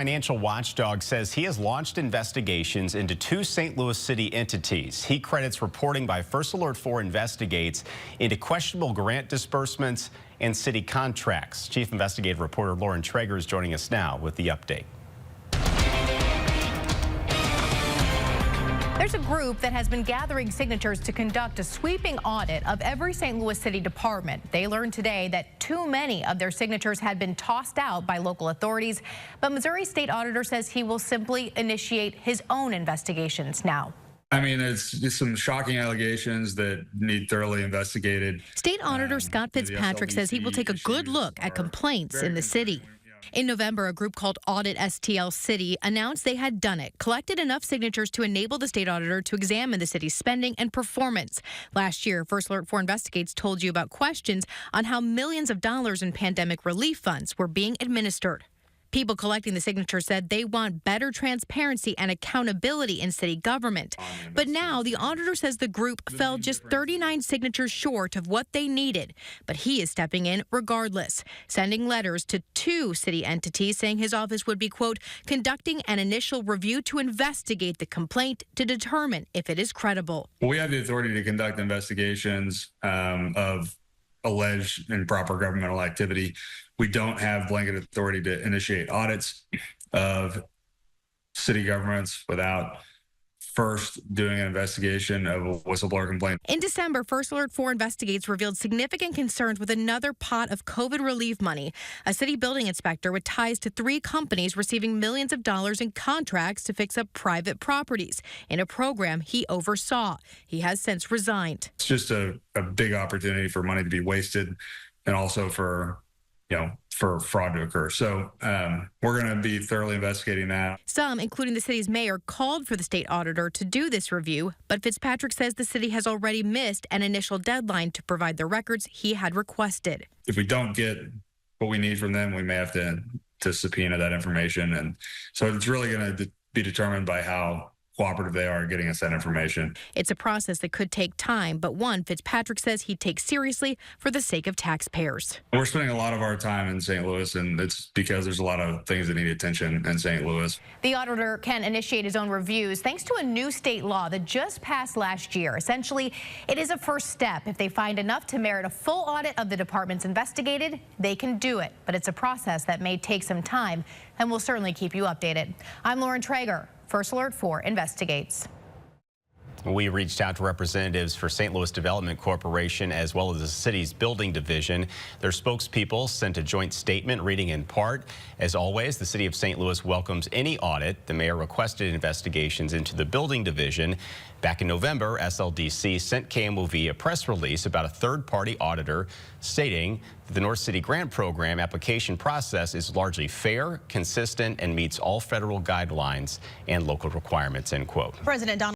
Financial watchdog says he has launched investigations into two St. Louis City entities. He credits reporting by First Alert 4 Investigates into questionable grant disbursements and city contracts. Chief Investigative Reporter Lauren Traeger is joining us now with the update. There's a group that has been gathering signatures to conduct a sweeping audit of every St. Louis City department. They learned today that too many of their signatures had been tossed out by local authorities, but Missouri State Auditor says he will simply initiate his own investigations now. I mean, it's just some shocking allegations that need thoroughly investigated. State Auditor Scott Fitzpatrick says he will take a good look at complaints in the city. In November, a group called Audit STL City announced they had done it, collected enough signatures to enable the state auditor to examine the city's spending and performance. Last year, First Alert 4 Investigates told you about questions on how millions of dollars in pandemic relief funds were being administered. People collecting the signatures said they want better transparency and accountability in city government. But now the auditor says the group fell just 39 signatures short of what they needed. But he is stepping in regardless, sending letters to two city entities saying his office would be, quote, conducting an initial review to investigate the complaint to determine if it is credible. We have the authority to conduct investigations of alleged improper governmental activity. We don't have blanket authority to initiate audits of city governments without first doing an investigation of a whistleblower complaint. In December, First Alert 4 Investigates revealed significant concerns with another pot of COVID relief money. A city building inspector with ties to three companies receiving millions of dollars in contracts to fix up private properties in a program he oversaw. He has since resigned. It's just a big opportunity for money to be wasted and also for fraud to occur. So we're going to be thoroughly investigating that. Some, including the city's mayor, called for the state auditor to do this review, but Fitzpatrick says the city has already missed an initial deadline to provide the records he had requested. If we don't get what we need from them, we may have to subpoena that information. And so it's really going to be determined by how cooperative they are getting us that information. It's a process that could take time, but one Fitzpatrick says he'd take seriously for the sake of taxpayers. We're spending a lot of our time in St. Louis, and it's because there's a lot of things that need attention in St. Louis. The auditor can initiate his own reviews thanks to a new state law that just passed last year. Essentially, it is a first step. If they find enough to merit a full audit of the departments investigated, they can do it. But it's a process that may take some time, and we'll certainly keep you updated. I'm Lauren Traeger. First Alert 4 Investigates. We reached out to representatives for St. Louis Development Corporation as well as the city's building division. Their spokespeople sent a joint statement reading in part, as always, the city of St. Louis welcomes any audit. The mayor requested investigations into the building division. Back in November, SLDC sent KMOV a press release about a third-party auditor stating that the North City Grant Program application process is largely fair, consistent, and meets all federal guidelines and local requirements, end quote. President Donald